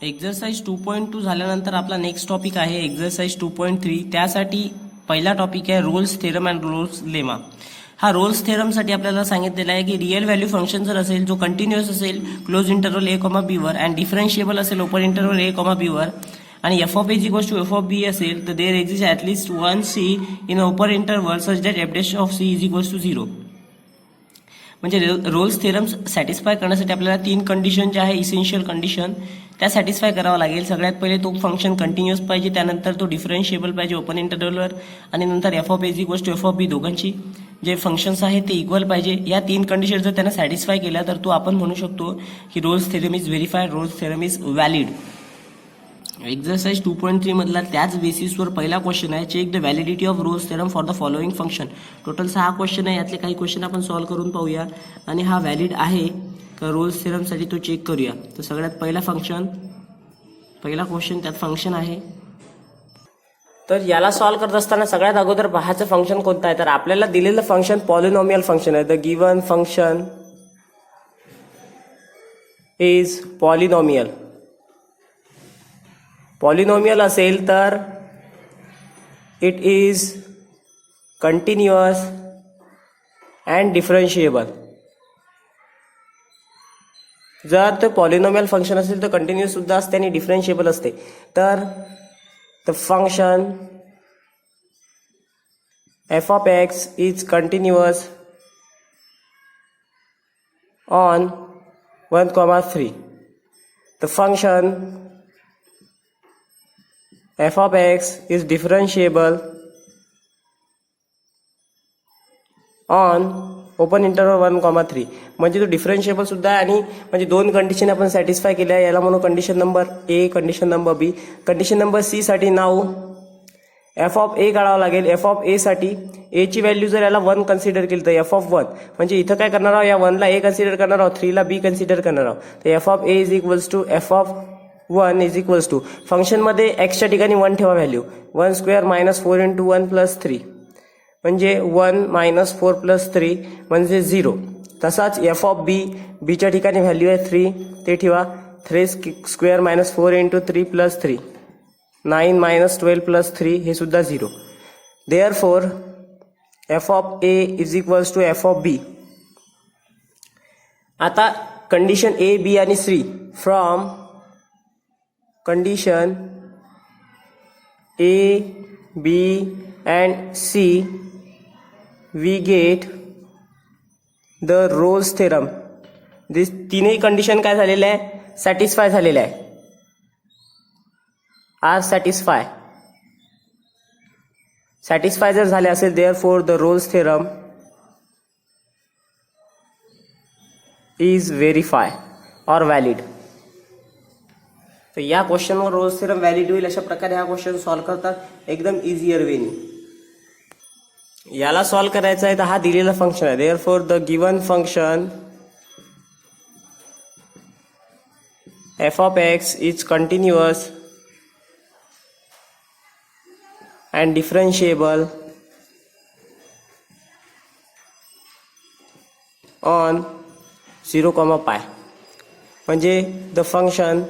Exercise 2.2 झाल्यानंतर आपला next topic आहे एक्झरसाइज 2.3. त्यासाठी पहिला टॉपिक आहे Rolle's theorem and Rolle's lemma. हा रोल्स थेरमसाठी आपल्याला सांगितलेला आहे की रिअल व्हॅल्यू फंक्शन जर असेल जो कंटिन्युअस असेल close interval A comma B वर अँड डिफरन्शिएबल असेल open interval A comma B वर आणि F of A equals to F of B असेल तर there exist at least one C in open interval such that F dash of C is equals to 0. म्हणजे Rolls theorem satisfy करण्यासाठी आपल्याला 3 condition जे आहे essential condition त्या satisfy करावं लागेल. सगळ्यात पहिले तो फंक्शन कंटिन्युअस पाहिजे, त्यानंतर तो डिफरन्शिएबल पाहिजे ओपन इंटरव्हलवर आणि नंतर F of A equals to F of B दोघांची जे फंक्शन्स आहेत ते इक्वल पाहिजे. या 3 कंडिशन जर त्यांना सॅटिस्फाय केल्या तर तो आपण म्हणू शकतो की Rolle's theorem is verified, Rolle's theorem is valid. Exercise 2.3 मधला त्याच बेसिसवर पहिला क्वेश्चन आहे check the validity of Rolle's theorem for the following function. Total 6 question आहे, यातले काही क्वेश्चन आपण सॉल्व्ह करून पाहूया आणि हा व्हॅलिड आहे का रोल्स थेरमसाठी तो चेक करूया. तर सगळ्यात पहिला क्वेश्चन त्यात फंक्शन आहे. तर याला सॉल्व्ह करत असताना सगळ्यात अगोदर पाहायचं फंक्शन कोणतं आहे तर आपल्याला दिलेलं फंक्शन पॉलिनॉमियल फंक्शन आहे. The given function is polynomial. Polynomial असेल तर इट इज कंटिन्युअस अँड डिफरन्शिएबल. जर ते पॉलिनॉमियल फंक्शन असेल तर कंटिन्युअस सुद्धा असते आणि डिफरन्शिएबल असते. तर the function F of X is continuous on 1,3. The function f of x is differentiable on open interval 1,3. म्हणजे तो डिफरन्शिएबल सुद्धा आहे आणि म्हणजे 2 कंडिशन आपण सॅटिस्फाय केल्या. याला म्हणू condition number A, condition number B. Condition number C साठी नाव एफ ऑफ ए काढावं लागेल. एफ ऑफ ए साठी ए ची व्हॅल्यू जर याला 1 कन्सिडर केली तर एफ ऑफ 1 म्हणजे इथं काय करणार आहोत, या 1 ला ए कन्सिडर करणार आहोत, 3 ला बी कन्सिडर करणार आहोत. तर F of A is equals to F of 1 is equals to फंक्शनमध्ये एक्सच्या ठिकाणी 1 ठेवा value. 1 square minus 4 into 1 plus 3 म्हणजे 1 मायनस 4 प्लस 3 म्हणजे 0. तसाच एफ ऑफ बी, बीच्या ठिकाणी व्हॅल्यू आहे 3 ते ठेवा. 3 square minus 4 into 3 plus 3 9 minus 12 plus 3 हे सुद्धा 0. Therefore F of A is equals to F of B. आता कंडिशन ए, बी आणि C from condition A, B and C we get the Rolle's theorem. दिस तीनही condition काय झालेले आहे, satisfy झालेले आहे, आर सॅटिस्फाय. सॅटिस्फाय जर झाले असेल therefore the Rolls theorem is verify or valid. तर या क्वेश्चनवर रोल्स थेरम व्हॅलिड होईल. अशा प्रकारे हा क्वेश्चन सॉल्व्ह करतात एकदम इझियर वेनी. याला सॉल्व्ह करायचा आहे तर हा दिलेला फंक्शन आहे. Therefore the given function F of X is continuous and differentiable on 0,π. म्हणजे the function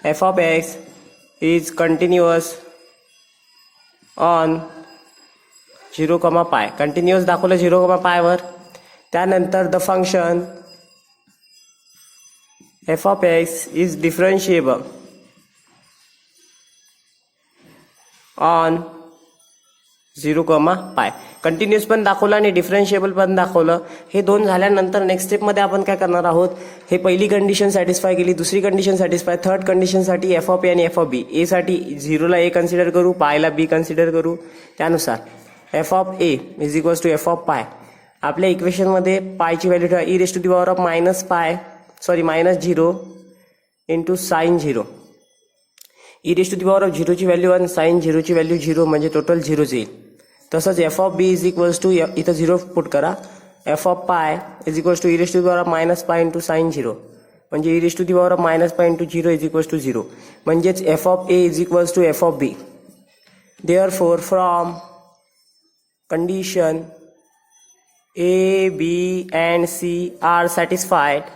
f of x is continuous on 0,π. Continuous दाखवलं 0,π वर. त्यानंतर द function f of x is differentiable on 0,π. कंटिन्युअस पण दाखवलं आणि डिफरन्शिएबल पण दाखवलं. हे 2 झाल्यानंतर नेक्स्ट स्टेपमध्ये आपण काय करणार आहोत, हे पहिली कंडिशन सॅटिस्फाय केली, दुसरी कंडिशन सॅटिस्फाय, थर्ड कंडिशनसाठी एफ ऑफ ए आणि एफ ऑफ बी. ए साठी 0 ला ए कन्सिडर करू, पायला बी कन्सिडर करू. त्यानुसार f of A is equals to F of pi. आपल्या इक्वेशनमध्ये पायची व्हॅल्यू ठेवा e raise to the power of minus 0 into sine 0. E raise to the power of 0 ची व्हॅल्यू 1, साइन 0 ची व्हॅल्यू 0 म्हणजे टोटल 0 येईल. तसंच f of b is equals to इथं 0 पुट करा. F of pi is equals to e raise to the power of minus pi into sine 0 म्हणजे e raise to the power of minus pi into 0 is equals to 0. म्हणजेच F of A is equals to F of b. Therefore from condition A, B and C are satisfied,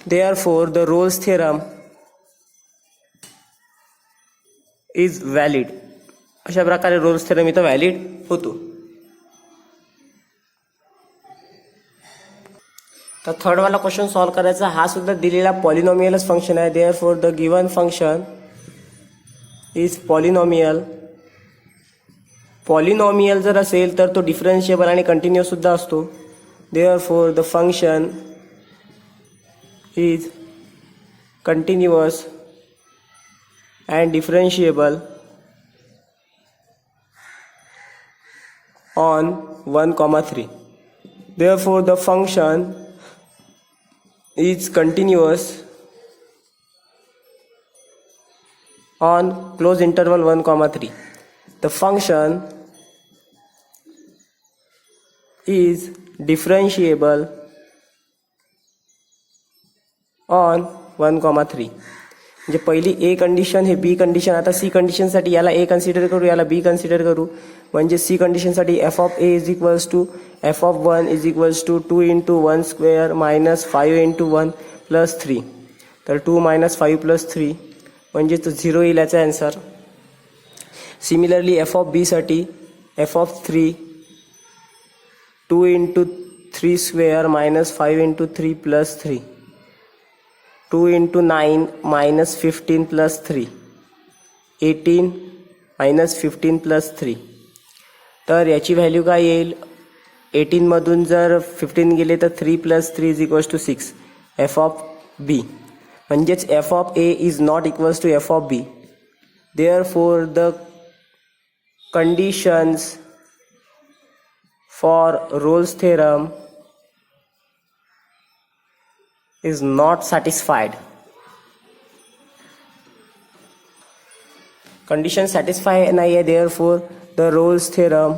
Therefore, the Rolle's theorem is valid. अशा प्रकारे Rolls theorem इथं valid होतो. तर third वाला question solve करायचा. हा सुद्धा दिलेला पॉलिनॉमियलच फंक्शन आहे. Therefore the given function is polynomial. Polynomial जर असेल तर तो डिफरन्शिएबल आणि कंटिन्युअस सुद्धा असतो. Therefore the function is continuous and differentiable on 1,3. Therefore, the function is continuous on close interval 1,3. The function is differentiable on 1,3. म्हणजे पहिली ए कंडिशन हे बी कंडिशन. आता सी कंडिशनसाठी याला ए कन्सिडर करू, याला बी कन्सिडर करू. म्हणजे सी कंडिशनसाठी F of A is equals to F of 1 is equals to 2 × 1² - 5 × 1 + 3. तर 2 - 5 + 3 म्हणजे तो 0 येईल याचा आन्सर. सिमिलरली एफ ऑफ बी साठी एफ ऑफ 3 2 × 3² - 5 × 3 + 3. 2 × 9 - 15 + 3 18 - 15 + 3. तर याची व्हॅल्यू काय येईल. 18 मधून जर 15 गेले तर 3 + 3 = 6. एफ ऑफ बी म्हणजेच F of A is not equals to F of b. Therefore the conditions for Rolle's theorem is not satisfied. Condition satisfy नाही आहे. therefore the Rolle's theorem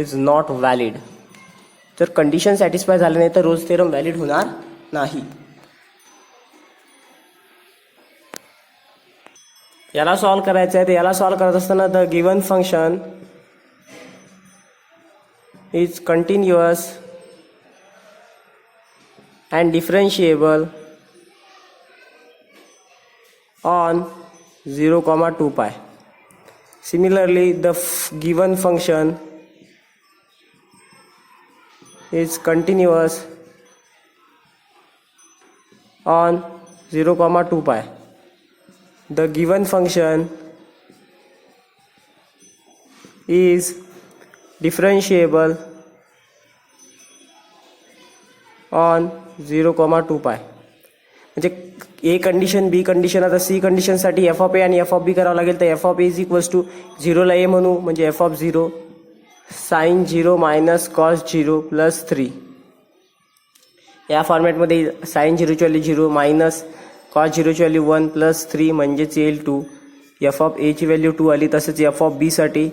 is not valid. जर कंडिशन सॅटिस्फाय झाले नाही तर Rolls theorem valid होणार नाही. याला solve करायचं आहे. तर याला सॉल्व्ह करत असताना the given function is continuous and differentiable on 0,2 pi. Similarly, the given function is continuous on 0,2 pi. The given function is differentiable on 0,2 pi. म्हणजे ए कंडिशन बी कंडिशन. आता सी कंडिशनसाठी F of A आणि F of B करावं लागेल. तर F of A is equals to 0ला A म्हणू म्हणजे एफ ऑफ 0 sin 0 - cos 0 + 3. या फॉर्मॅटमध्ये sin 0 ची व्हॅल्यू 0 मायनस cos 0 ची व्हॅल्यू 1 + 3 म्हणजेच येईल 2. एफ ऑफ ए ची व्हॅल्यू 2 आली. तसंच एफ ऑफ बी साठी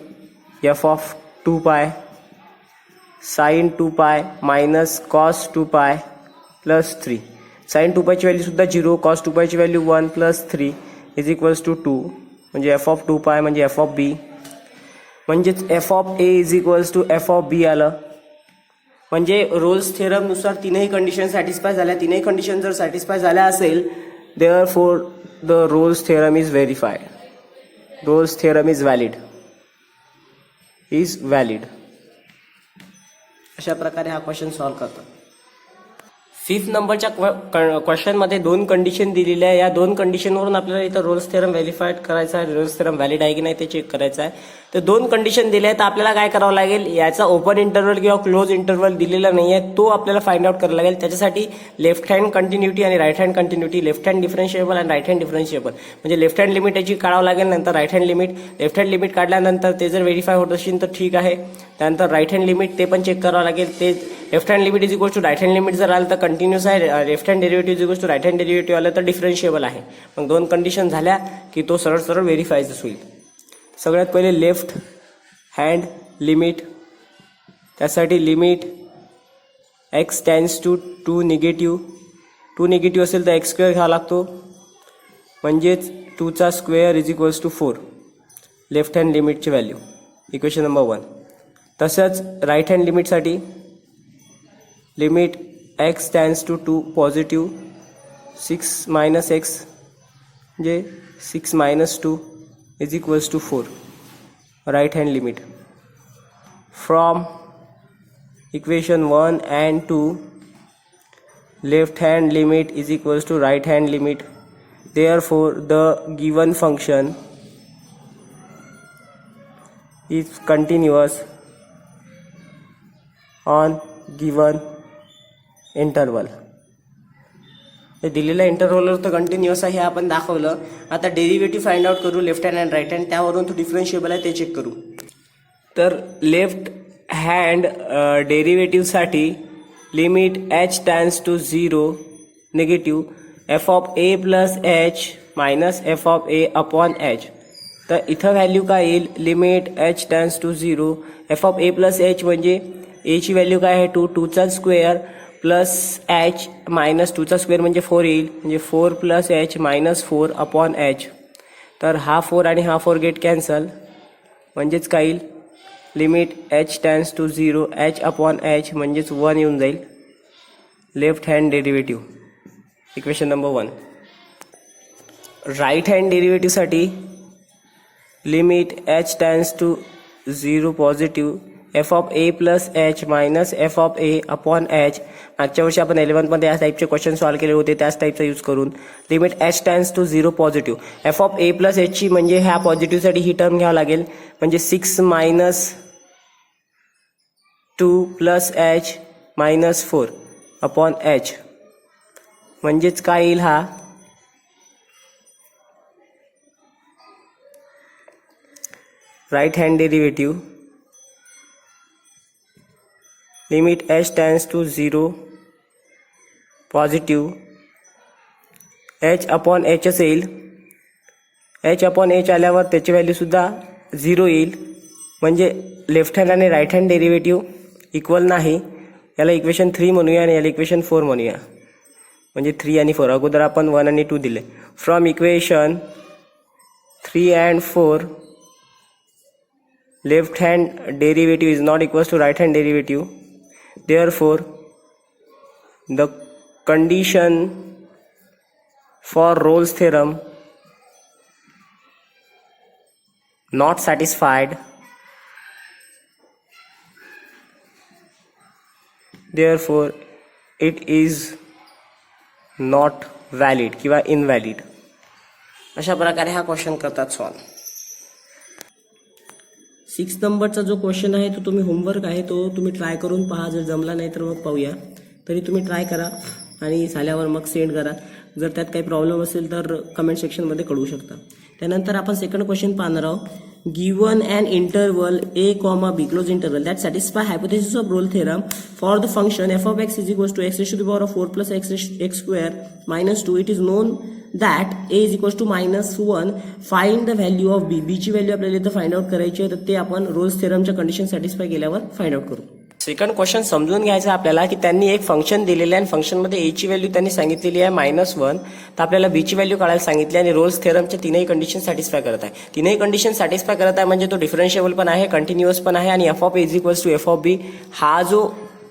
एफ ऑफ 2 पाय sin 2 पाय मायनस cos 2 पाय + 3. sin 2 पायची व्हॅल्यू सुद्धा 0, cos 2 पायची व्हॅल्यू 1 + 3 इज इक्वल्स टू 2. म्हणजे एफ ऑफ 2 पाय म्हणजे एफ ऑफ बी. म्हणजेच F of A is equals to F of B आलं. म्हणजे रोल्स थेरमनुसार तीनही कंडिशन सॅटिस्फाय झाल्या. तीनही कंडिशन जर सॅटिस्फाय झाल्या असेल therefore the Rolls theorem is verified. Rolle's theorem is valid. अशा प्रकारे हा क्वेश्चन सॉल्व्ह करतो. 5th नंबरच्या क्वेश्चनमध्ये 2 कंडिशन दिलेल्या आहे. या 2 कंडिशनवरून आपल्याला इथं रोल्स थेरम व्हेरीफाईड करायचा आहे. रोल्स थेरम व्हॅलिड आहे की नाही ते चेक करायचं आहे. तर 2 कंडिशन दिल्या आहेत. तर आपल्याला काय करावं लागेल. याचा ओपन इंटरवल किंवा क्लोज इंटरवल दिलेला नाही आहे तो आपल्याला फाइंड आउट करायला लागेल. त्याच्यासाठी लेफ्ट हँड कंटिन्युटी आणि right hand continuity, left hand differentiable आणि राईट हँड डिफरन्शिएबल म्हणजे लेफ्ट हँड लिमिट याची काढावं लागेल. नंतर right hand limit. Left hand limit काढल्यानंतर ते जर व्हेरीफाय होत असेल तर ठीक आहे. त्यानंतर राईट हँड लिमिट ते पण चेक करावं लागेल. ते left hand limit is equal to right hand limit जर आलं तर कंटिन्यूस आहे. Left hand derivative is equal to right hand derivative आलं तर डिफरन्शिएबल आहे. मग 2 कंडिशन झाल्या की तो सरळ सरळ व्हेरीफायच होईल. सगळ्यात पहिले लेफ्ट हँड लिमिट. त्यासाठी limit X tends to 2 negative. 2 negative असेल तर x² घ्यावा लागतो म्हणजेच 2चा square is equals to 4. Left hand लिमिटची व्हॅल्यू इक्वेशन नंबर 1. तसंच राईट हँड लिमिटसाठी limit x tends to 2 positive 6 minus X म्हणजे 6 minus 2 is equals to 4. Right hand limit from equation 1 and 2 left hand limit is equals to right hand limit. Therefore the given function is continuous on given interval. दिलेल्या इंटरव्हलवर तर continuous आहे हे आपण दाखवलं. आता derivative find out करू left hand and right hand. त्यावरून तो डिफरन्शिएबल आहे ते चेक करू. तर लेफ्ट हँड डेरिव्हेटिव्हसाठी limit h tends to 0 negative f of a plus h minus f of a upon h. तर इथं व्हॅल्यू काय येईल limit h tends to 0 f of a plus h म्हणजे a ची व्हॅल्यू काय आहे 2चा स्क्वेअर प्लस h मायनस 2चा स्क्वेअर म्हणजे 4 येईल म्हणजे 4 plus h minus 4 upon h. तर हा 4 आणि हा 4 गेट कॅन्सल म्हणजेच काय येईल limit h tends to 0 h upon h म्हणजेच 1 येऊन जाईल. Left hand derivative equation number 1. Right hand डेरिव्हेटिव्हसाठी limit h tends to 0 positive f of a plus h minus f of a upon h. मागच्या वर्षी आपण 11मध्ये या टाईपचे क्वेश्चन सॉल्व्ह केले होते त्याच टाईपचा यूज करून limit h tends to 0 positive f of a plus h ची म्हणजे ह्या पॉझिटिव्हसाठी ही टर्म घ्यावं लागेल म्हणजे 6 minus 2 plus h minus 4 upon h म्हणजेच काय येईल हा right hand derivative limit h tends to 0 positive h upon h येईल. h अपॉन h आल्यावर त्याची व्हॅल्यूसुद्धा 0 येईल म्हणजे लेफ्ट हँड आणि राईट हँड डेरिव्हेटिव्ह इक्वल नाही. याला इक्वेशन 3 म्हणूया आणि याला इक्वेशन 4 म्हणूया म्हणजे 3 आणि 4. अगोदर आपण 1 आणि 2 दिले. From equation 3 and 4 left hand derivative is not equals to right hand derivative. Therefore the condition for Rolle's theorem not satisfied. Therefore it is not valid किंवा invalid. अशा प्रकारे हा क्वेश्चन करतात सॉल्व. 6 नंबरचा जो क्वेश्चन आहे तो तुम्ही होमवर्क आहे तो तुम्ही ट्राय करून पहा. जर जमला नाही तर मग पाहूया. तरी तुम्ही ट्राय करा आणि झाल्यावर मग सेंड करा. जर त्यात काही प्रॉब्लेम असेल तर कमेंट सेक्शनमध्ये कळवू शकता. त्यानंतर आपण सेकंड क्वेश्चन पाहणार आहोत. Given an interval a, b close interval that satisfy hypothesis of Rolle theorem for the function f of x is equals to x raised to the power of 4 plus x square minus 2. It is known that a is equals to -1. Find the value of b. ची value आपल्याला इथं find out करायची आहे तर ते आपण Rolls थेरमच्या condition satisfy केल्यावर find out करू. सेकंड क्वेश्चन समजून घ्यायचं आपल्याला की त्यांनी एक फंक्शन दिलेलं आहे आणि फंक्शनमध्ये a ची व्हॅल्यू त्यांनी सांगितलेली आहे -1 तर आपल्याला b ची व्हॅल्यू काढायला सांगितली आणि रोल्स थेरमच्या तीनही कंडिशन सॅटिस्फाय करत आहे. तीनही कंडिशन सॅटिस्फाय करत आहे म्हणजे तो डिफरन्शिएबल पण आहे कंटिन्युअस पण आहे आणि f of a is equals to f of b हा जो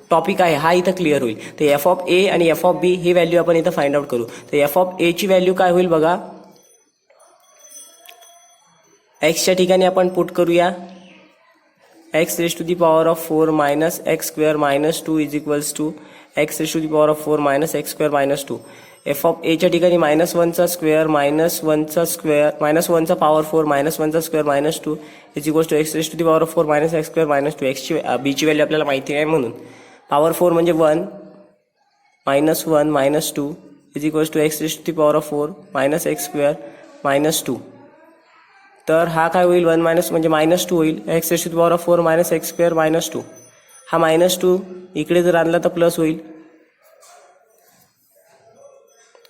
टॉपिक आहे हा इथं क्लिअर होईल. तर f ऑफ a आणि f of b he value आपण इथं फाइंड आउट करू. तर f ऑफ a ची व्हॅल्यू काय होईल बघा x च्या ठिकाणी आपण पुट करूया x raised to the power of 4 minus x square minus 2 is equals to x raised to the power of 4 minus x square minus 2. f of a च्या ठिकाणी -1 चा स्क्वेअर -1 चा पॉवर 4 -1 चा square -2 is equals to x raised to the power of 4 minus x square minus 2. x ची b ची value आपल्याला माहिती आहे म्हणून पॉवर 4 म्हणजे 1 -1 -2 is equals to x raised to the power of 4 minus x square minus 2. तर हा काय होईल 1 मायनस म्हणजे -2 होईल x raised to the power of 4 minus x square minus 2. हा -2 इकडे जर आणला तर प्लस होईल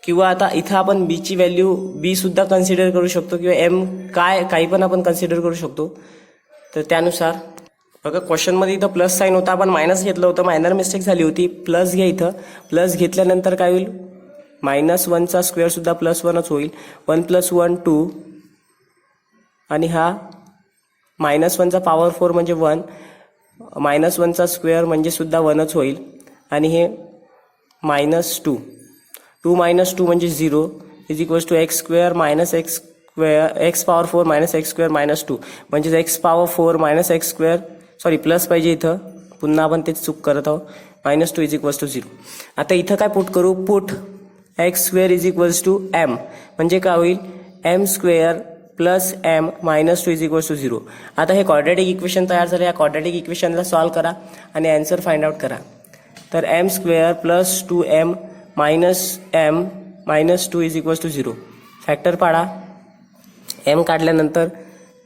किंवा आता इथं आपण b ची व्हॅल्यू b सुद्धा कन्सिडर करू शकतो किंवा m काही पण आपण कन्सिडर करू शकतो. तर त्यानुसार बघा क्वेश्चनमध्ये इथं प्लस साईन होता आपण मायनस घेतलं होतं मायनर मिस्टेक झाली होती. प्लस घ्या इथं प्लस घेतल्यानंतर काय होईल -1 चा स्क्वेअर सुद्धा +1च होईल 1 + 1 2 आणि हा -1 चा पॉवर 4 म्हणजे 1 -1 चा स्क्वेअर म्हणजे सुद्धा 1च होईल आणि हे minus two, two minus two म्हणजे 0 is equals to X square minus X square, X power 4 minus X square minus two, म्हणजेच X power 4 minus X square, sorry plus पाहिजे इथं, पुन्हा आपण तेच चूक करत आहोत, minus two is equals to 0. आता इथं काय पुट करू, put X square is equals to M, म्हणजे काय होईल, M square plus M minus two is equals to 0. आता हे क्वाड्रॅटिक इक्वेशन तयार झालं, या क्वाड्रॅटिक इक्वेशनला सॉल्व करा आणि आन्सर फाइंड आउट करा. तर M square plus two M minus two is equals to 0. Factor पाडा, एम काढल्यानंतर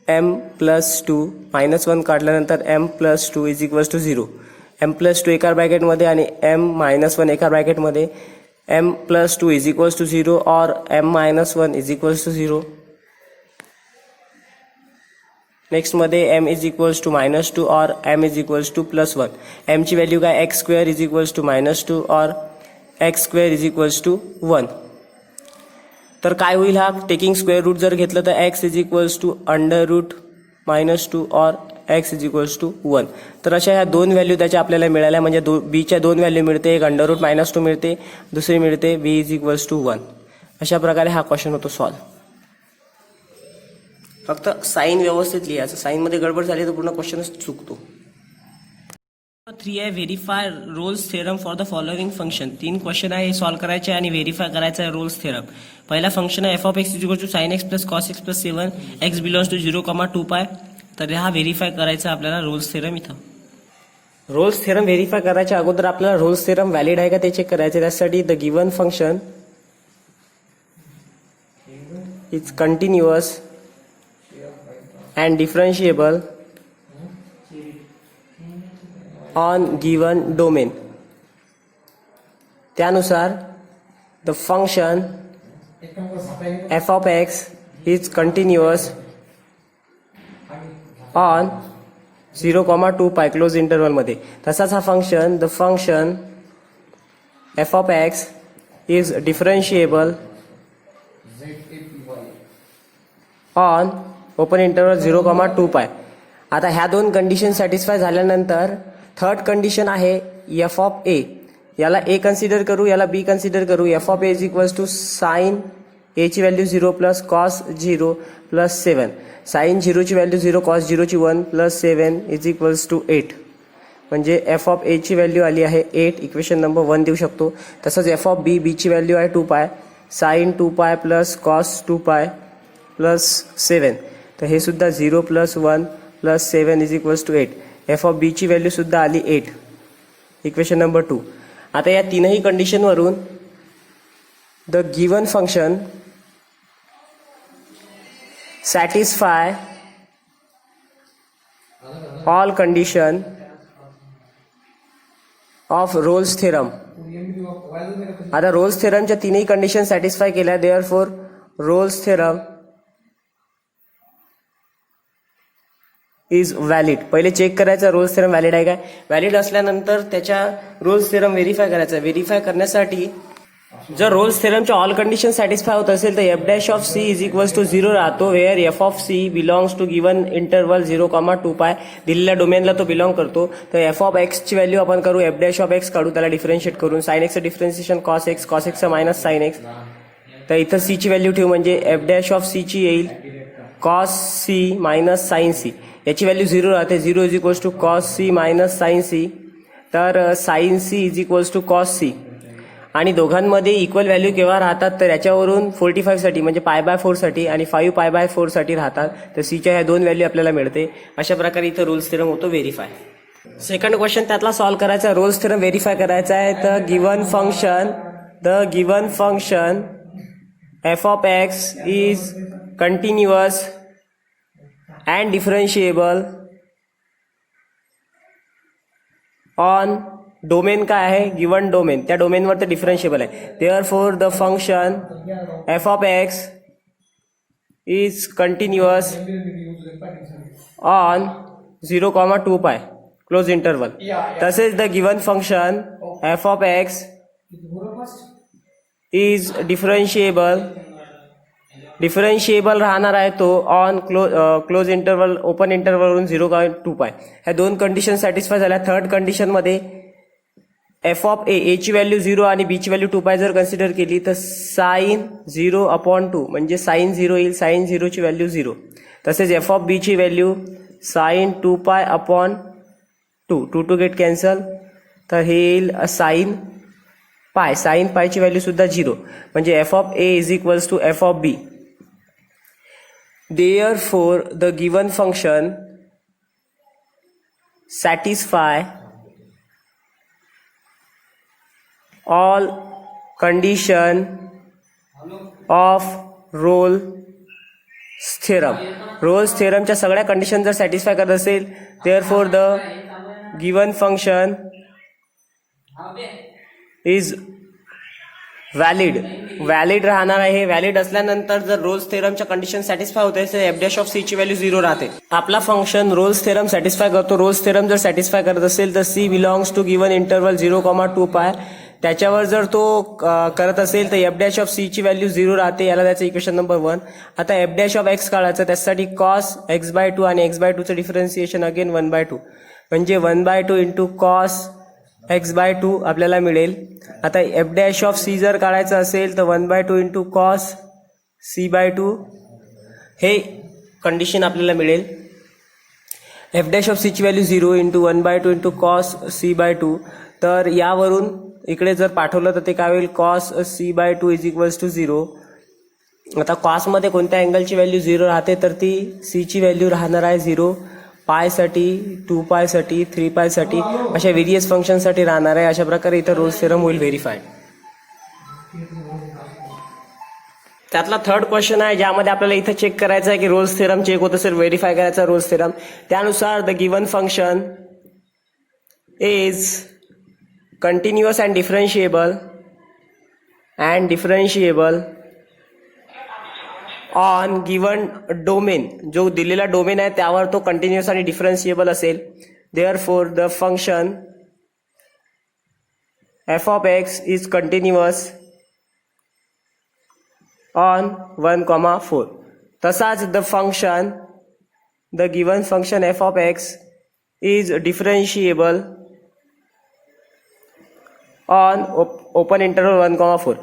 एम प्लस टू मायनस 1 काढल्यानंतर M plus two is equals to 0. M plus two एका ब्रॅकेटमध्ये आणि एम मायनस 1 एका ब्रॅकेटमध्ये, M plus two is equals to 0 और M minus 1 is equals to 0. Next मध्ये M is equals to minus two और M is equals to plus 1. M ची value काय, X square is equals to minus two और X square is equals to 1. तर काय होईल, हा taking square route जर घेतलं तर x is equals to under root minus two और एक्स इज इक्वल्स टू 1. तर अशा ह्या दोन व्हॅल्यू त्याच्या आपल्याला मिळाल्या, म्हणजे बीच्या दोन व्हॅल्यू मिळते, एक अंडर रूट मायनस टू मिळते, दुसरी मिळते बी इज इक्वल्स टू 1. अशा प्रकारे हा क्वेश्चन होतो सॉल्व. फक्त साईन व्यवस्थित लिहायचं, साईनमध्ये गडबड झाली तर पूर्ण क्वेश्चनच चुकतो. 3 आहे verify Rolle's theorem for the following function. 3 question आहे, हे सॉल्व करायचे आणि व्हेरीफाय करायचं आहे रोल्स थेरम. पहिला फंक्शन आहे F of X is equal to sine X plus cos X plus 7, X belongs to 0,2π. तर हा व्हेरीफाय करायचा आपल्याला रोल्स थेरम. इथं रोल्स थेरम व्हेरीफाय करायच्या अगोदर आपल्याला रोल्स थेरम व्हॅलिड आहे का ते चेक करायचे. त्यासाठी the given function is continuous and differentiable on given domain. त्यानुसार the function f of x is continuous on 0,2π close interval मध्ये. तसाच हा फंक्शन the function f of x is differentiable on open interval 0,2π. आता ह्या दोन कंडिशन सॅटिस्फाय झाल्यानंतर third condition आहे एफ ऑफ ए. याला ए कन्सिडर करू, याला बी कन्सिडर करू. F of A is equals to sine A ची value 0 plus cos 0 plus 7. Sine 0 ची व्हॅल्यू 0, कॉस 0 ची 1 प्लस 7 इज इक्वल्स टू 8. म्हणजे एफ ऑफ ए ची व्हॅल्यू आली आहे 8. इक्वेशन नंबर 1 देऊ शकतो. तसंच एफ ऑफ बी, बी ची व्हॅल्यू आहे 2π, साइन 2π प्लस कॉस 2π प्लस 7. तर हे सुद्धा 0 plus 1 plus 7 is equals to 8. F of B ची व्हॅल्यू सुद्धा आली 8. Equation number 2. आता या तीनही कंडिशनवरून the given function satisfy all condition of Rolle's theorem. आता रोल्स थेरमच्या तीनही कंडिशन सॅटिस्फाय केल्या, therefore Rolle's theorem is valid. पहिले चेक करायचं रोल्स थेरम व्हॅलिड आहे काय. व्हॅलिड असल्यानंतर त्याच्या रोल्स थेरम व्हेरीफाय करायचा. व्हेरीफाय करण्यासाठी जर रोल्स थेरमच्या ऑल कंडिशन सॅटिस्फाय होत असेल तर F dash of C is equals to 0 राहतो, where F of C belongs to given interval 0,2π. दिलेल्या डोमेनला तो बिलॉंग करतो. तर एफ ऑफ एक्स ची व्हॅल्यू आपण करू, एफ डॅश ऑफ एक्स काढू, त्याला डिफरन्शिएट करून. साइन एक्सचं डिफरन्शिएशन कॉस एक्स, कॉस एक्सचं मायनस साइन एक्स. तर इथं सी ची व्हॅल्यू ठेवू, म्हणजे एफ डॅश ऑफ सी ची येईल cos C minus sine C. याची व्हॅल्यू 0 राहते, 0 is equals to cos C minus sine C. तर sine C is equals to cos C. आणि दोघांमध्ये इक्वल व्हॅल्यू केव्हा राहतात तर याच्यावरून 45 साठी म्हणजे π/4 साठी आणि 5π/4 साठी राहतात. तर सीच्या ह्या दोन व्हॅल्यू आपल्याला मिळते. अशा प्रकारे इथं रोल्स थेरम होतो व्हेरीफाय. सेकंड क्वेश्चन त्यातला सॉल्व्ह करायचा, रोल्स थेरम व्हेरीफाय करायचा आहे. तर given function F of X is continuous and differentiable on domain काय आहे, गिवन डोमेन, त्या डोमेनवर ते डिफरन्शिएबल आहे. Therefore the function F of X is continuous on 0,2π close interval. तसेच the given function F of X is differentiable राहणार आहे तो ऑन क्लोज इंटरवल, ओपन इंटरवलवरून 0,2π. ह्या दोन कंडिशन सॅटिस्फाय झाल्या. थर्ड कंडिशनमध्ये एफ ऑफ ए ची व्हॅल्यू 0 आणि बी ची व्हॅल्यू 2π जर कन्सिडर केली तर साइन 0/2 म्हणजे साइन 0 येईल. साइन 0 ची व्हॅल्यू 0. तसेच एफ ऑफ बी ची value sine 2π/2. 2 two get cancel तर हे येईल साइन पाय. साइन पायची व्हॅल्यू सुद्धा 0 म्हणजे F of A is equals to F of b. Therefore, the given function satisfy all condition of Rolle's theorem. Rolle's theorem च्या सगळ्या condition जर सॅटिस्फाय करत असेल, therefore the given function is valid राहणार आहे. Valid असल्यानंतर जर रोल्स थेरमच्या कंडिशन सॅटिस्फाय होते तर एफ डॅश ऑफ सी ची व्हॅल्यू 0 राहते. आपला फंक्शन रोल्स थेरम सॅटिस्फाय करतो. रोल्स थेरम जर सॅटिस्फाय करत असेल तर C belongs to given interval 0,2π. त्याच्यावर जर तो करत असेल तर एफ डॅश ऑफ सी ची व्हॅल्यू 0 राहते. याला त्याचं इक्वेशन नंबर 1. आता एफ डॅश ऑफ एक्स काढायचं, त्यासाठी कॉस x/2 आणि x/2चं डिफरन्सिएशन अगेन 1/2 म्हणजे 1/2 इंटू कॉस x/2 आपल्याला मिळेल. आता एफ डॅश ऑफ सी जर काढायचं असेल तर 1/2 इंटू कॉस c/2 हे कंडिशन आपल्याला मिळेल. एफ डॅश ऑफ सीची value 0 into 1/2 into cos c/2. तर यावरून इकडे जर पाठवलं तर ते काय होईल, cos c/2 is equals to 0. आता कॉसमध्ये कोणत्या अँगलची व्हॅल्यू 0 राहते तर ती सी ची व्हॅल्यू राहणार आहे 0. पायसाठी 2π साठी 3π साठी अशा व्हेरियस फंक्शनसाठी राहणार आहे. अशा प्रकारे इथं रोल्स थेरम होईल व्हेरीफाईड. त्यातला थर्ड क्वेश्चन आहे ज्यामध्ये आपल्याला इथं चेक करायचं आहे की रोल्स थेरम चेक होत असेल, व्हेरीफाय करायचा रोल्स थेरम. त्यानुसार the given function is continuous and differentiable on given domain. जो दिलेला डोमेन आहे त्यावर तो कंटिन्युअस आणि डिफरन्शिएबल असेल. Therefore the function F of X is continuous on 1,4. तसाच the given function F of X is differentiable on open interval 1,4.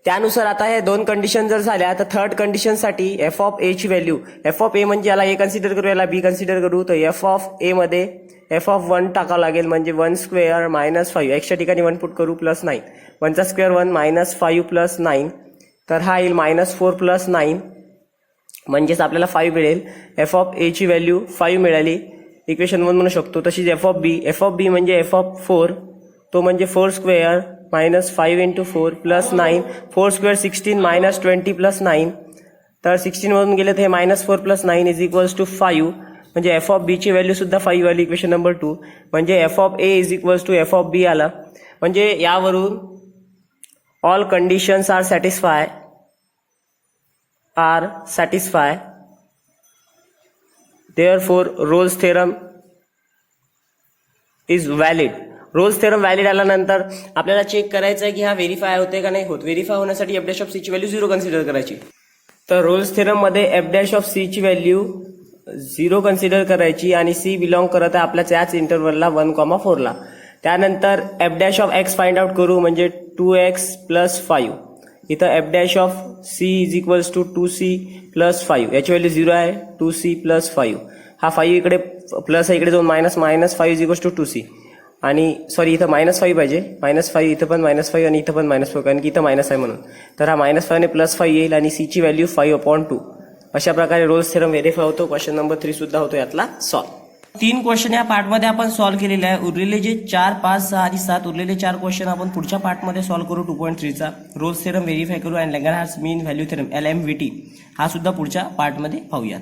त्यानुसार आता हे दोन कंडिशन जर झाल्या तर थर्ड कंडिशनसाठी एफ ऑफ ए ची व्हॅल्यू, एफ ऑफ ए म्हणजे याला ए कन्सिडर करू याला बी कन्सिडर करू, तर एफ ऑफ ए मध्ये एफ ऑफ 1 टाकावं लागेल म्हणजे 1 स्क्वेअर मायनस 5. एक्सच्या ठिकाणी 1 पुट करू प्लस 9. 1चा स्क्वेअर 1 मायनस 5 प्लस 9 तर हा येईल -4 प्लस 9 म्हणजेच आपल्याला 5 मिळेल. एफ ऑफ ए ची व्हॅल्यू 5 मिळाली. इक्वेशन 1 म्हणू शकतो. तशीच एफ ऑफ बी म्हणजे एफ ऑफ 4 तो म्हणजे 4 square minus 5 into 4 plus 9. 4 square 16 minus 20 plus 9 तर 16 मधून गेले तर हे -4 प्लस 9 इज इक्वल्स टू 5 म्हणजे एफ ऑफ बी ची व्हॅल्यू सुद्धा 5 आली. इक्वेशन नंबर 2 म्हणजे F of A is equals to F of B आला. म्हणजे यावरून all conditions are satisfy therefore Rolle's theorem is valid. Rolle's theorem valid आल्यानंतर आपल्याला चेक करायचं आहे की हा व्हेरीफाय होते का नाही होत. व्हेरीफाय होण्यासाठी एफ डॅश ऑफ सी ची व्हॅल्यू 0 कन्सिडर करायची. तर रोल्स थेरम मध्ये एफ डॅश ऑफ सी ची व्हॅल्यू 0 कन्सिडर करायची आणि सी बिलॉंग करत आहे आपल्या त्याच इंटरवलला 1,4 ला. त्यानंतर f dash of x find out करू म्हणजे 2x प्लस 5. इथं f dash of C is equals to 2c plus 5. याची व्हॅल्यू 0 आहे. 2c प्लस 5 हा 5 इकडे प्लस आहे, इकडे जाऊन -5 इज इक्वल्स टू 2c आणि सॉरी इथं -5 पाहिजे. -5 इथं पण -5 आणि इथं पण -5 कारण की इथं मायनस आहे म्हणून. तर हा -5 आणि +5 येईल आणि सी ची व्हॅल्यू 5/2. अशा प्रकारे रोल्स थेरम व्हेरीफाय होतो. क्वेश्चन नंबर 3 सुद्धा होतो यातला सॉल्व. 3 क्वेश्चन या पार्टमध्ये आपण सॉल्व्ह केलेले आहे. उरलेले जे 4, 5, 6 आणि 7 उरलेले 4 क्वेश्चन आपण पुढच्या पार्टमध्ये सॉल्व्ह करू 2.3 चा. रोल्स थेरम व्हेरीफाय करू आणि लॅंगरहॅन्स मीन व्हॅल्यू थेरम LMVT हा सुद्धा पुढच्या पार्टमध्ये पाहूयात.